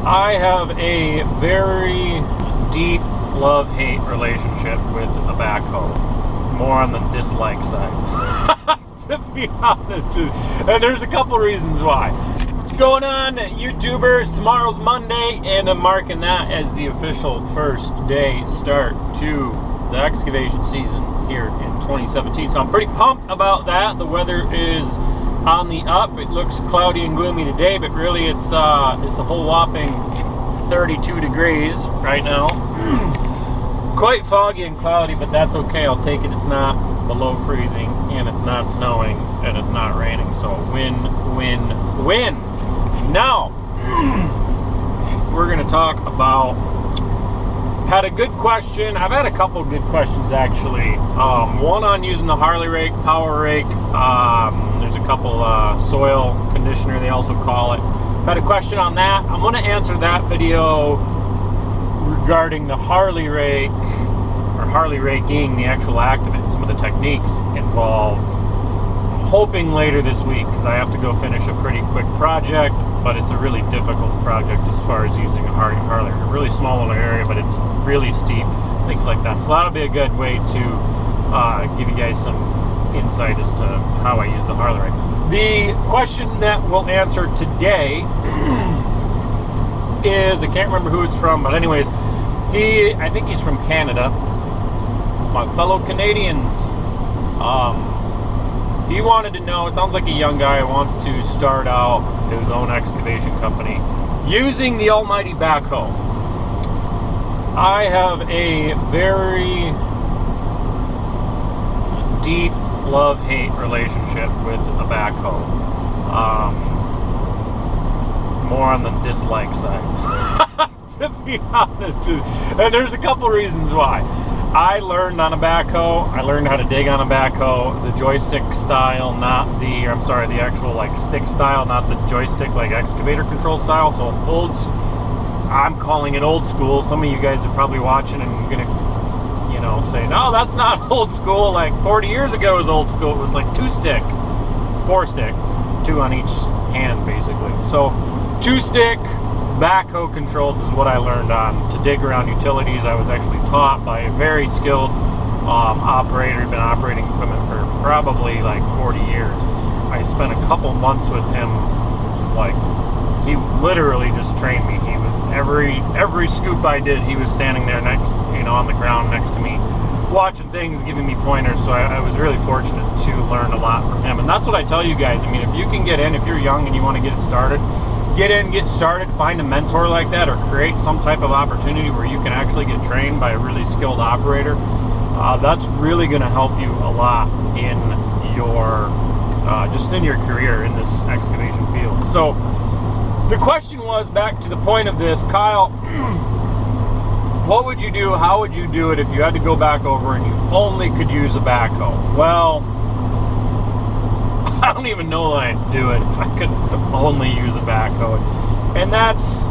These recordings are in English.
I have a very deep love-hate relationship with a backhoe. More on the dislike side, to be honest with you. And there's a couple reasons why. What's going on, YouTubers? Tomorrow's Monday, and I'm marking that as the official first day start to the excavation season here in 2017. So I'm pretty pumped about that. The weather is on the up. It looks cloudy and gloomy today, but really it's a whole whopping 32 degrees right now. Quite foggy and cloudy, but that's okay. I'll take it. It's not below freezing, and it's not snowing, and it's not raining. So win, win, win. Now we're going to talk about, had a good question. I've had a couple good questions actually. One on using the Harley rake, power rake. There's a couple soil conditioner, they also call it. I've had a question on that. I'm going to answer that video regarding the Harley rake, or Harley raking, the actual act of it, and some of the techniques involved. I'm hoping later this week, because I have to go finish a pretty quick project, but it's a really difficult project as far as using a Harley. A really small little area, but it's really steep, things like that. So that'll be a good way to give you guys some insight as to how I use the Harley rake. The question that we'll answer today is, I can't remember who it's from, but anyways, I think he's from Canada. My fellow Canadians. He wanted to know, it sounds like a young guy who wants to start out his own excavation company using the almighty backhoe. I have a very deep love-hate relationship with a backhoe. More on the dislike side, to be honest with you. And there's a couple reasons why. I learned on a backhoe. I learned how to dig on a backhoe, the joystick style, the actual like stick style, not the joystick like excavator control style. So I'm calling it old school. Some of you guys are probably watching and gonna, say, no, that's not old school. Like 40 years ago was old school. It was like 2-stick, 4-stick, 2 on each hand basically. So 2-stick backhoe controls is what I learned on to dig around utilities. I was actually taught by a very skilled operator. He'd been operating equipment for probably like 40 years. I spent a couple months with him. Like, he literally just trained me. He was every scoop I did, he was standing there next, on the ground next to me, watching things, giving me pointers. So I was really fortunate to learn a lot from him. And that's what I tell you guys. I mean, if you can get in, if you're young and you want to get it started, get in, get started, find a mentor like that, or create some type of opportunity where you can actually get trained by a really skilled operator. That's really going to help you a lot in your just in your career in this excavation field. So the question was, back to the point of this, Kyle, what would you do, how would you do it if you had to go back over and you only could use a backhoe? Well, I don't even know that I'd do it if I could only use a backhoe. And that's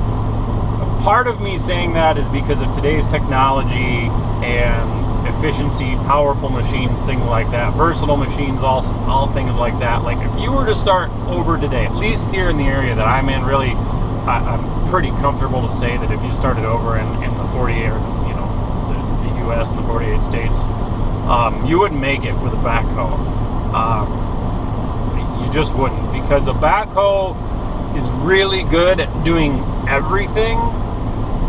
part of me saying that is because of today's technology and efficiency, powerful machines, things like that, versatile machines, all things like that. Like, if you were to start over today, at least here in the area that I'm in, really, I'm pretty comfortable to say that if you started over in the 48, or the U.S. and the 48 states, you wouldn't make it with a backhoe. You just wouldn't, because a backhoe is really good at doing everything,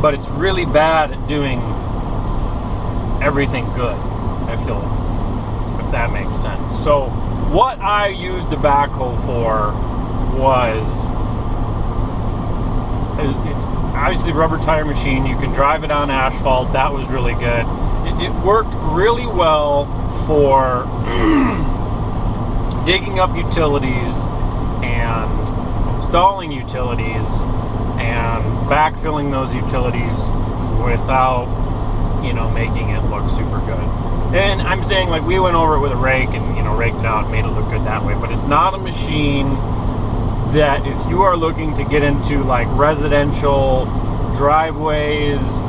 but it's really bad at doing everything good, I feel, if that makes sense. So what I used the backhoe for was obviously rubber tire machine. You can drive it on asphalt. That was really good. It worked really well for digging up utilities and installing utilities and backfilling those utilities without making it look super good. And I'm saying, like, we went over it with a rake and raked it out and made it look good that way, but it's not a machine that, if you are looking to get into like residential driveways,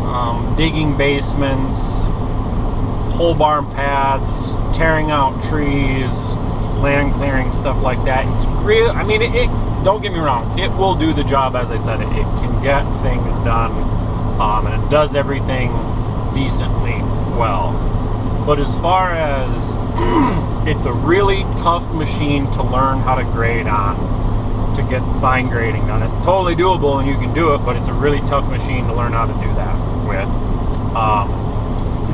digging basements, pole barn pads, tearing out trees, land clearing, stuff like that. It's real. I mean, it don't get me wrong, it will do the job. As I said, it can get things done, and it does everything decently well. But as far as it's a really tough machine to learn how to grade on, to get fine grading done. It's totally doable and you can do it, but it's a really tough machine to learn how to do that with.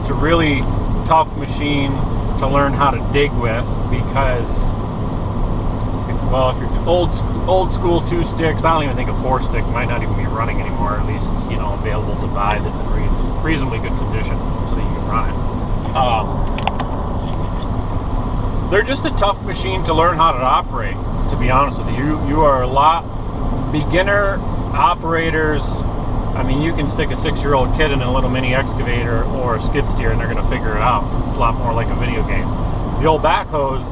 It's a really tough machine to learn how to dig with, because if you're old school 2 sticks, I don't even think a 4 stick might not even be running anymore, at least, you know, available to buy, that's in reasonably good condition so that you can run it. They're just a tough machine to learn how to operate, to be honest with you. You are a lot beginner operators. I mean, you can stick a 6-year-old kid in a little mini excavator or a skid steer and they're going to figure it out. It's a lot more like a video game. The old backhoes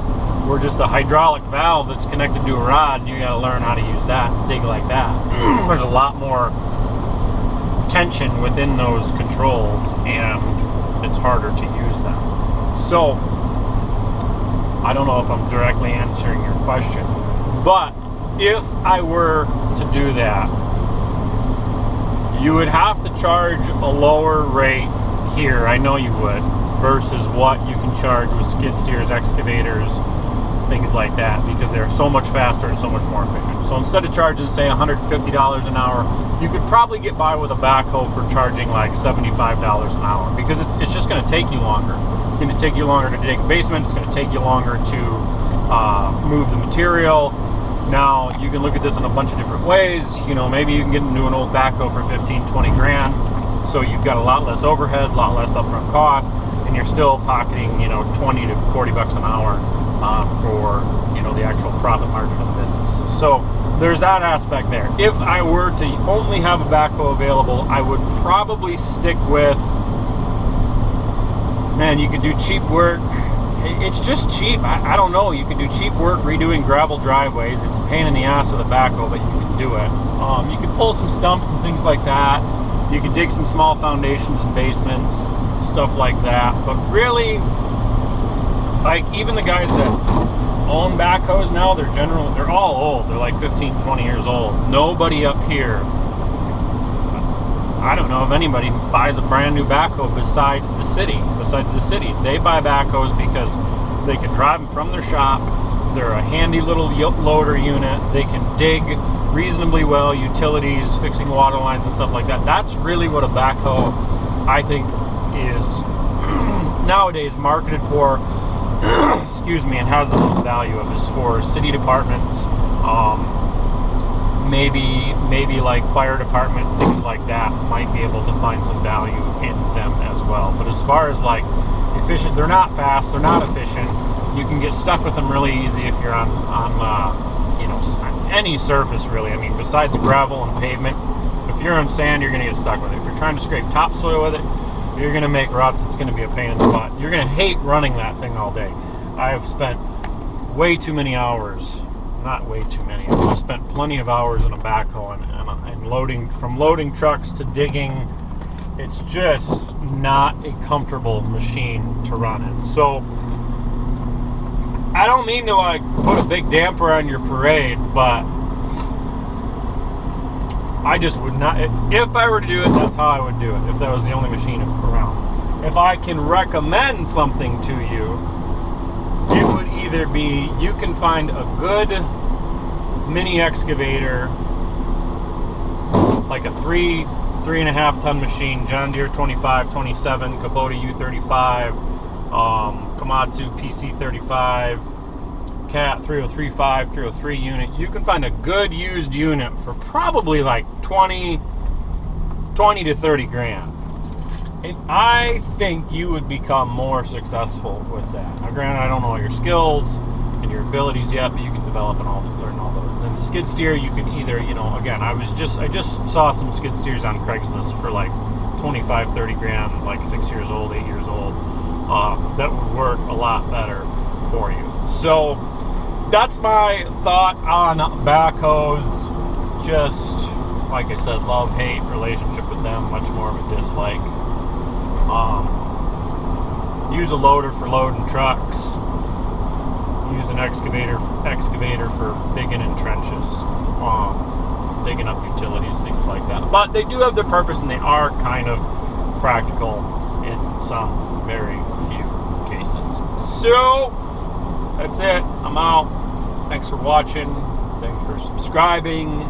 were just a hydraulic valve that's connected to a rod, and you got to learn how to use that and dig like that. There's a lot more tension within those controls, and it's harder to use them. So, I don't know if I'm directly answering your question, but if I were to do that, you would have to charge a lower rate here, I know you would, versus what you can charge with skid steers, excavators, things like that, because they're so much faster and so much more efficient. So instead of charging, say, $150 an hour, you could probably get by with a backhoe for charging like $75 an hour, because it's just going to take you longer. It's going to take you longer to dig a basement. It's going to take you longer to move the material. Now, you can look at this in a bunch of different ways. You know, maybe you can get into an old backhoe for 15, 20 grand. So you've got a lot less overhead, a lot less upfront cost, and you're still pocketing, you know, 20 to 40 bucks an hour for, you know, the actual profit margin of the business. So there's that aspect there. If I were to only have a backhoe available, I would probably stick with, man, you could do cheap work. It's just cheap. I don't know. You can do cheap work redoing gravel driveways. It's a pain in the ass with a backhoe, but you can do it. You can pull some stumps and things like that. You can dig some small foundations and basements, stuff like that. But really, like, even the guys that own backhoes now, they're all old. They're like 15, 20 years old. Nobody up here, I don't know if anybody buys a brand new backhoe besides the cities. They buy backhoes because they can drive them from their shop. They're a handy little loader unit. They can dig reasonably well, utilities, fixing water lines and stuff like that. That's really what a backhoe, I think, is nowadays marketed for, excuse me, and has the most value of, is for city departments, maybe like fire department, things like that might be able to find some value in them as well. But as far as like efficient, they're not fast, they're not efficient. You can get stuck with them really easy if you're on you know, any surface really. I mean, besides gravel and pavement, if you're on sand, you're going to get stuck with it. If you're trying to scrape topsoil with it, you're going to make ruts. It's going to be a pain in the butt. You're going to hate running that thing all day. I have spent way too many hours, not way too many, I've spent plenty of hours in a backhoe and loading trucks to digging. It's just not a comfortable machine to run in. So I don't mean to like put a big damper on your parade, but I just would not, if I were to do it, that's how I would do it, if that was the only machine around. If I can recommend something to you, it would either be, you can find a good mini excavator, like a 3.5 ton machine, John Deere 25, 27, Kubota U35, Komatsu PC35, Cat 3035, 303 unit. You can find a good used unit for probably like 20 to 30 grand. And I think you would become more successful with that. Now, granted, I don't know all your skills and your abilities yet, but you can develop and learn all those. And the skid steer, you can either, you know, again, I just saw some skid steers on Craigslist for like 25, 30 grand, like 6 years old, 8 years old. That would work a lot better for you. So that's my thought on backhoes. Just like I said, love-hate relationship with them, much more of a dislike. Use a loader for loading trucks. use an excavator for digging in trenches, digging up utilities, things like that. But they do have their purpose, and they are kind of practical in some very few cases. So that's it. I'm out. Thanks for watching. Thanks for subscribing.